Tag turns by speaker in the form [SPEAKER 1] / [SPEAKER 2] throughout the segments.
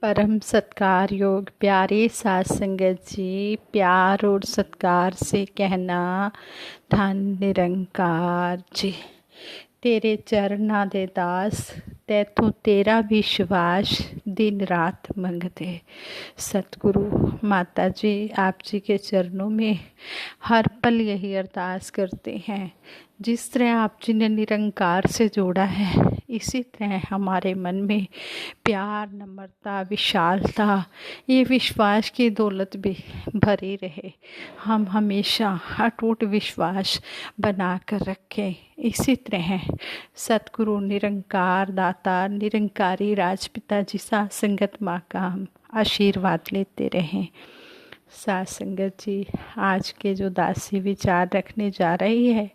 [SPEAKER 1] परम सत्कार योग प्यारे साथ संगत जी, प्यार और सत्कार से कहना धन निरंकार जी। तेरे चरना दे दास तैथों तेरा विश्वास दिन रात मंगते। सतगुरु माता जी आप जी के चरणों में हर पल यही अरदास करते हैं। जिस तरह आप जी ने निरंकार से जोड़ा है, इसी तरह हमारे मन में प्यार, नम्रता, विशालता, ये विश्वास की दौलत भी भरी रहे। हम हमेशा अटूट विश्वास बना कर रखें। इसी तरह सतगुरु निरंकार दाता निरंकारी राजपिता जी साथ संगत माँ का हम आशीर्वाद लेते रहें। साथ संगत जी आज के जो दासी विचार रखने जा रही है,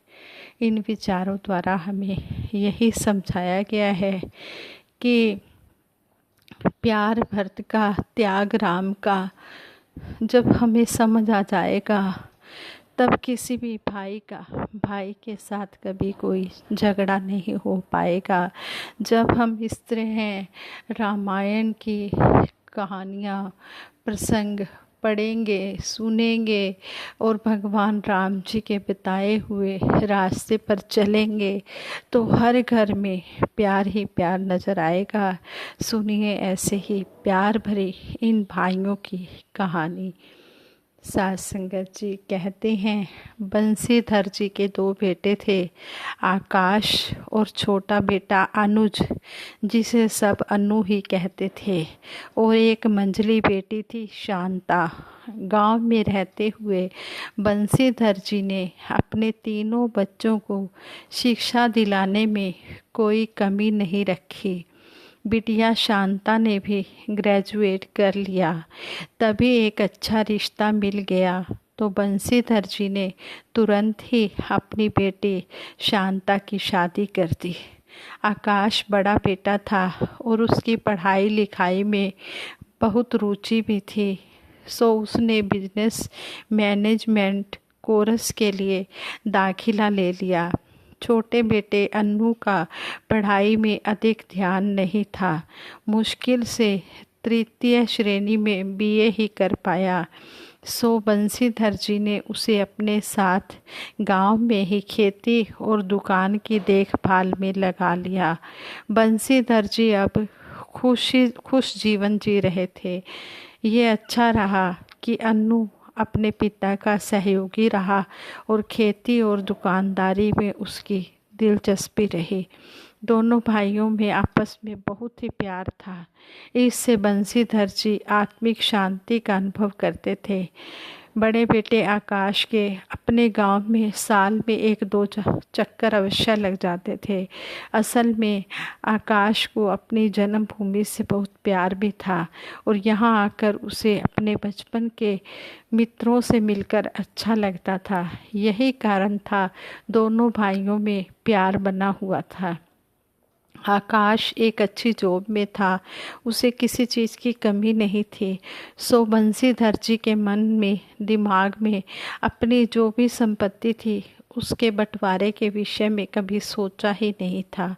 [SPEAKER 1] इन विचारों द्वारा हमें यही समझाया गया है कि प्यार भरत का, त्याग राम का जब हमें समझ आ जाएगा, तब किसी भी भाई के साथ कभी कोई झगड़ा नहीं हो पाएगा। जब हम इस तरह रामायण की कहानियाँ, प्रसंग पढ़ेंगे, सुनेंगे और भगवान राम जी के बताए हुए रास्ते पर चलेंगे, तो हर घर में प्यार ही प्यार नज़र आएगा। सुनिए ऐसे ही प्यार भरी इन भाइयों की कहानी। साथ संगत जी कहते हैं, बंसीधर जी के दो बेटे थे, आकाश और छोटा बेटा अनुज, जिसे सब अनु ही कहते थे, और एक मंझली बेटी थी शांता। गांव में रहते हुए बंसीधर जी ने अपने तीनों बच्चों को शिक्षा दिलाने में कोई कमी नहीं रखी। बिटिया शांता ने भी ग्रेजुएट कर लिया। तभी एक अच्छा रिश्ता मिल गया तो बंसीधर जी ने तुरंत ही अपनी बेटी शांता की शादी कर दी। आकाश बड़ा बेटा था और उसकी पढ़ाई लिखाई में बहुत रुचि भी थी, सो उसने बिजनेस मैनेजमेंट कोर्स के लिए दाखिला ले लिया। छोटे बेटे अन्नू का पढ़ाई में अधिक ध्यान नहीं था, मुश्किल से तृतीय श्रेणी में बीए ही कर पाया। सो बंसीधर जी ने उसे अपने साथ गांव में ही खेती और दुकान की देखभाल में लगा लिया। बंसीधर जी अब खुश जीवन जी रहे थे। ये अच्छा रहा कि अन्नू अपने पिता का सहयोगी रहा और खेती और दुकानदारी में उसकी दिलचस्पी रही। दोनों भाइयों में आपस में बहुत ही प्यार था। इससे बंसीधर जी आत्मिक शांति का अनुभव करते थे। बड़े बेटे आकाश के अपने गांव में साल में एक दो चक्कर अवश्य लग जाते थे। असल में आकाश को अपनी जन्मभूमि से बहुत प्यार भी था और यहाँ आकर उसे अपने बचपन के मित्रों से मिलकर अच्छा लगता था। यही कारण था दोनों भाइयों में प्यार बना हुआ था। आकाश एक अच्छी जॉब में था, उसे किसी चीज़ की कमी नहीं थी। सो बंसीधर जी के मन में, दिमाग में अपनी जो भी संपत्ति थी उसके बंटवारे के विषय में कभी सोचा ही नहीं था।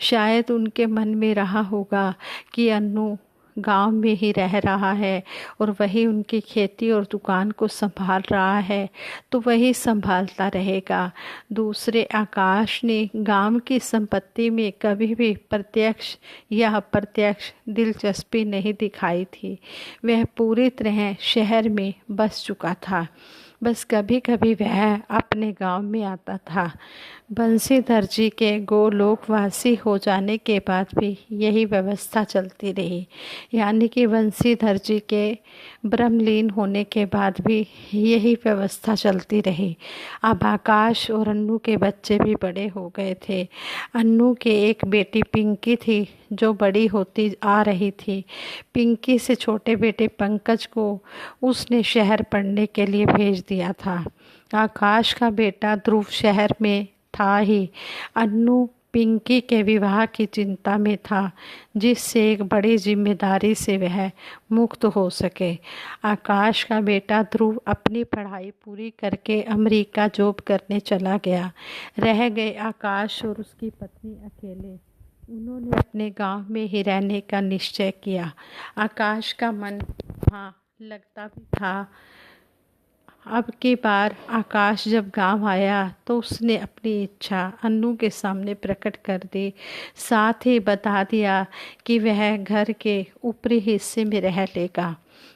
[SPEAKER 1] शायद उनके मन में रहा होगा कि अन्नू गांव में ही रह रहा है और वही उनकी खेती और दुकान को संभाल रहा है, तो वही संभालता रहेगा। दूसरे आकाश ने गांव की संपत्ति में कभी भी प्रत्यक्ष या अप्रत्यक्ष दिलचस्पी नहीं दिखाई थी। वह पूरी तरह शहर में बस चुका था, बस कभी कभी वह अपने गांव में आता था। बंसीधर जी के गोलोकवासी हो जाने के बाद भी यही व्यवस्था चलती रही, यानी कि बंसीधर जी के ब्रह्मलीन होने के बाद भी यही व्यवस्था चलती रही। अब आकाश और अन्नू के बच्चे भी बड़े हो गए थे। अन्नू के एक बेटी पिंकी थी जो बड़ी होती आ रही थी। पिंकी से छोटे बेटे पंकज को उसने शहर पढ़ने के लिए भेज दिया था। आकाश का बेटा ध्रुव शहर में था ही। अन्नू पिंकी के विवाह की चिंता में था, जिससे एक बड़ी जिम्मेदारी से वह मुक्त हो सके। आकाश का बेटा ध्रुव अपनी पढ़ाई पूरी करके अमेरिका जॉब करने चला गया। रह गए आकाश और उसकी पत्नी अकेले। उन्होंने अपने गांव में ही रहने का निश्चय किया। आकाश का मन वहाँ लगता भी था। अब की बार आकाश जब गांव आया तो उसने अपनी इच्छा अन्नू के सामने प्रकट कर दी। साथ ही बता दिया कि वह घर के ऊपरी हिस्से में रह लेगा।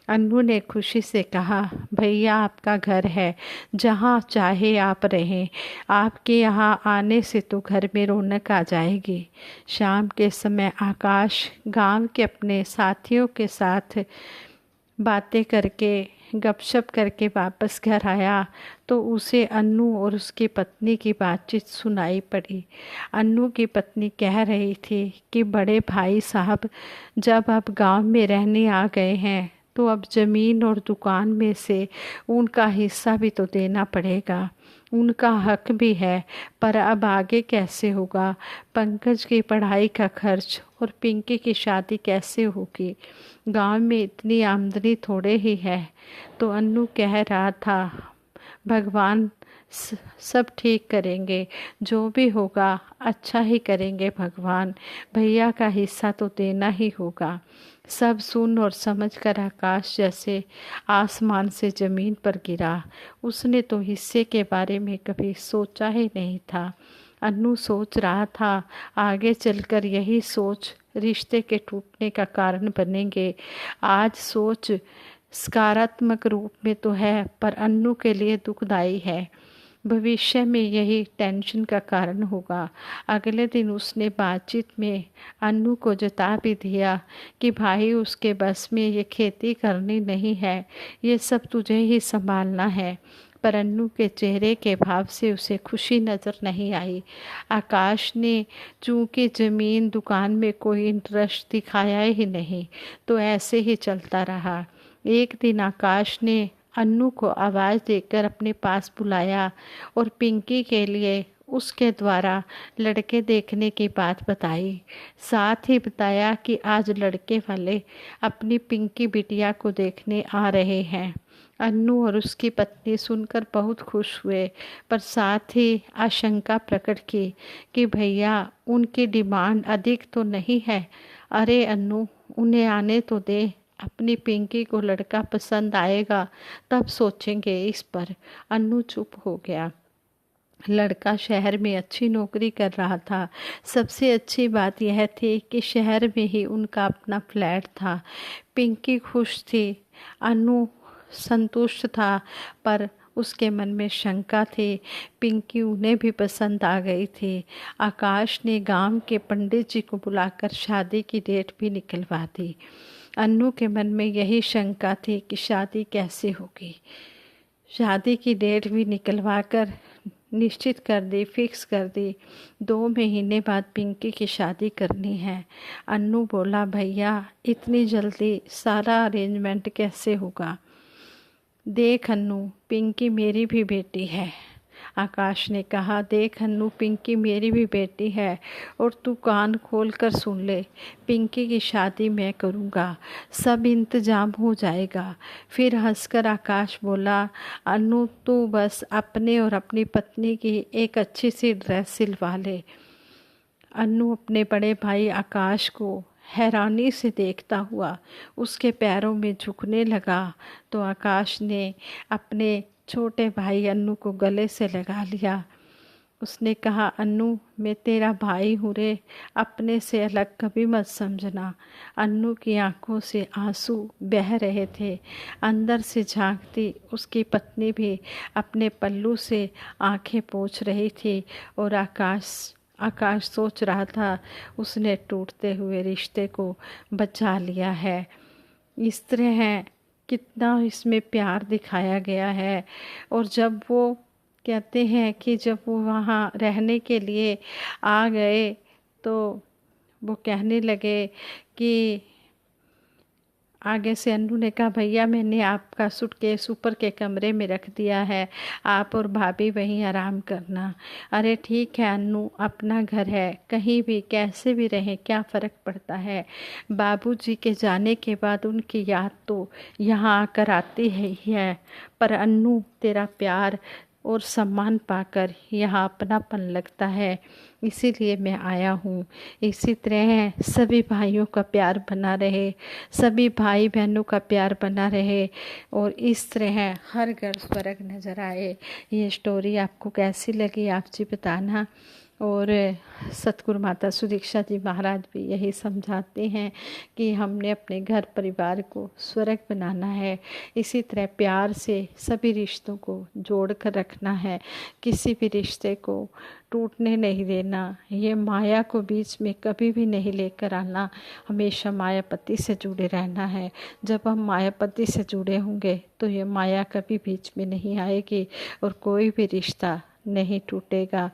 [SPEAKER 1] अन्नू ने खुशी से कहा, भैया आपका घर है, जहाँ चाहे आप रहें। आपके यहाँ आने से तो घर में रौनक आ जाएगी। शाम के समय आकाश गांव के अपने साथियों के साथ बातें करके गपशप करके वापस घर आया तो उसे अन्नू और उसकी पत्नी की बातचीत सुनाई पड़ी। अन्नू की पत्नी कह रही थी कि बड़े भाई साहब जब अब गांव में रहने आ गए हैं तो अब ज़मीन और दुकान में से उनका हिस्सा भी तो देना पड़ेगा। उनका हक भी है, पर अब आगे कैसे होगा? पंकज की पढ़ाई का खर्च और पिंकी की शादी कैसे होगी? गांव में इतनी आमदनी थोड़े ही है। तो अन्नू कह रहा था, भगवान सब ठीक करेंगे, जो भी होगा अच्छा ही करेंगे भगवान। भैया का हिस्सा तो देना ही होगा। सब सुन और समझकर आकाश जैसे आसमान से ज़मीन पर गिरा। उसने तो हिस्से के बारे में कभी सोचा ही नहीं था। अन्नू सोच रहा था आगे चलकर यही सोच रिश्ते के टूटने का कारण बनेंगे। आज सोच सकारात्मक रूप में तो है, पर अन्नू के लिए दुखदाई है। भविष्य में यही टेंशन का कारण होगा। अगले दिन उसने बातचीत में अन्नू को जता भी दिया कि भाई उसके बस में ये खेती करनी नहीं है, ये सब तुझे ही संभालना है। पर अन्नू के चेहरे के भाव से उसे खुशी नज़र नहीं आई। आकाश ने चूँकि ज़मीन दुकान में कोई इंटरेस्ट दिखाया ही नहीं, तो ऐसे ही चलता रहा। एक दिन आकाश ने अन्नू को आवाज़ देकर अपने पास बुलाया और पिंकी के लिए उसके द्वारा लड़के देखने की बात बताई। साथ ही बताया कि आज लड़के वाले अपनी पिंकी बिटिया को देखने आ रहे हैं। अन्नू और उसकी पत्नी सुनकर बहुत खुश हुए, पर साथ ही आशंका प्रकट की कि भैया उनकी डिमांड अधिक तो नहीं है? अरे अन्नू, उन्हें आने तो दे। अपनी पिंकी को लड़का पसंद आएगा तब सोचेंगे इस पर। अन्नू चुप हो गया। लड़का शहर में अच्छी नौकरी कर रहा था। सबसे अच्छी बात यह थी कि शहर में ही उनका अपना फ्लैट था। पिंकी खुश थी, अनु संतुष्ट था, पर उसके मन में शंका थी। पिंकी उन्हें भी पसंद आ गई थी। आकाश ने गांव के पंडित जी को बुलाकर शादी की डेट भी निकलवा दी। अन्नू के मन में यही शंका थी कि शादी कैसे होगी। शादी की डेट भी निकलवा कर निश्चित कर दी, फिक्स कर दी। 2 महीने बाद पिंकी की शादी करनी है। अन्नू बोला, भैया इतनी जल्दी सारा अरेंजमेंट कैसे होगा? देख अन्नू, पिंकी मेरी भी बेटी है। आकाश ने कहा, देख अन्नू, पिंकी मेरी भी बेटी है और तू कान खोल कर सुन ले। पिंकी की शादी मैं करूँगा, सब इंतजाम हो जाएगा। फिर हंसकर आकाश बोला, अन्नू तू बस अपने और अपनी पत्नी की एक अच्छी सी ड्रेस सिलवा ले। अन्नू अपने बड़े भाई आकाश को हैरानी से देखता हुआ उसके पैरों में झुकने लगा, तो आकाश ने अपने छोटे भाई अन्नू को गले से लगा लिया। उसने कहा, अन्नू मैं तेरा भाई हूँ रे, अपने से अलग कभी मत समझना। अन्नू की आंखों से आंसू बह रहे थे। अंदर से झांकती उसकी पत्नी भी अपने पल्लू से आंखें पोंछ रही थी और आकाश सोच रहा था उसने टूटते हुए रिश्ते को बचा लिया है। इस तरह है, कितना इसमें प्यार दिखाया गया है। और जब वो कहते हैं कि जब वो वहाँ रहने के लिए आ गए तो वो कहने लगे कि आगे से अन्नू ने कहा, भैया मैंने आपका सूटकेस ऊपर के कमरे में रख दिया है, आप और भाभी वहीं आराम करना। अरे ठीक है अन्नू, अपना घर है, कहीं भी कैसे भी रहें क्या फ़र्क पड़ता है। बाबूजी के जाने के बाद उनकी याद तो यहाँ आकर आती है ही है, पर अन्नू तेरा प्यार और सम्मान पाकर यहाँ अपनापन लगता है, इसीलिए मैं आया हूँ। इसी तरह सभी भाइयों का प्यार बना रहे, सभी भाई बहनों का प्यार बना रहे और इस तरह हर घर स्वर्ग नज़र आए। ये स्टोरी आपको कैसी लगी आप जी बताना। और सतगुरु माता सुदीक्षा जी महाराज भी यही समझाते हैं कि हमने अपने घर परिवार को स्वर्ग बनाना है। इसी तरह प्यार से सभी रिश्तों को जोड़ कर रखना है, किसी भी रिश्ते को टूटने नहीं देना, ये माया को बीच में कभी भी नहीं लेकर आना, हमेशा मायापति से जुड़े रहना है। जब हम मायापति से जुड़े होंगे तो ये माया कभी बीच में नहीं आएगी और कोई भी रिश्ता नहीं टूटेगा।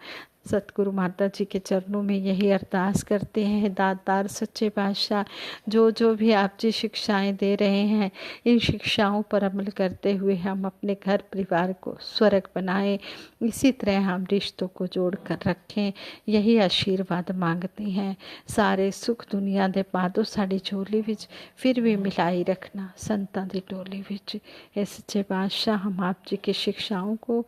[SPEAKER 1] सतगुरु माता जी के चरणों में यही अरदास करते हैं, दातार सच्चे बादशाह जो भी आप जी शिक्षाएं दे रहे हैं, इन शिक्षाओं पर अमल करते हुए हम अपने घर परिवार को स्वर्ग बनाएं, इसी तरह हम रिश्तों को जोड़ कर रखें, यही आशीर्वाद मांगते हैं। सारे सुख दुनिया दे पादो साड़ी झोली विच, फिर भी मिलाई रखना संतां दी टोली विच। ये सच्चे बादशाह हम आप जी की शिक्षाओं को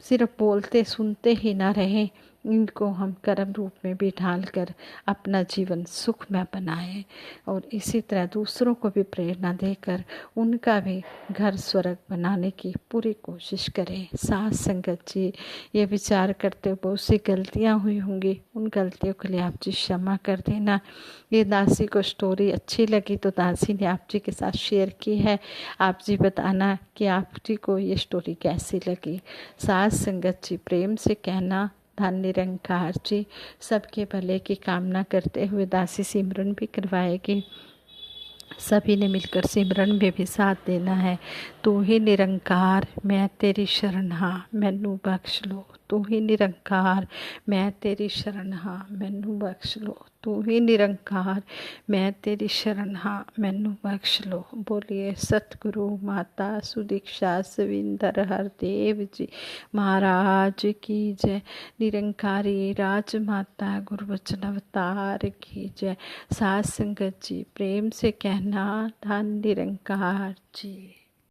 [SPEAKER 1] सिर्फ बोलते सुनते ही ना रहें, इनको हम कर्म रूप में भी ढाल कर अपना जीवन सुखमय बनाएं और इसी तरह दूसरों को भी प्रेरणा देकर उनका भी घर स्वर्ग बनाने की पूरी कोशिश करें। साथ संगत जी ये विचार करते हुए बहुत सी गलतियाँ हुई होंगी, उन गलतियों के लिए आप जी क्षमा कर देना। ये दासी को स्टोरी अच्छी लगी तो दासी ने आप जी के साथ शेयर की है, आप जी बताना कि आप जी को ये स्टोरी कैसी लगी। साथ संगत जी प्रेम से कहना धन निरंकार जी। सबके भले की कामना करते हुए दासी सिमरन भी करवाएगी, सभी ने मिलकर सिमरन में भी साथ देना है। तू ही निरंकार मैं तेरी शरण हाँ मैनू बख्श लो, तू ही निरंकार मैं तेरी शरण हाँ मैनू बख्श लो, तू ही निरंकार मैं तेरी शरण हाँ मैनू बख्श लो। बोलिए सतगुरु माता सुदीक्षा सविंदर हरदेव जी महाराज की जय। निरंकारी राज माता गुरुवचन अवतार की जय। साथ संगत जी प्रेम से कहना धन निरंकार जी।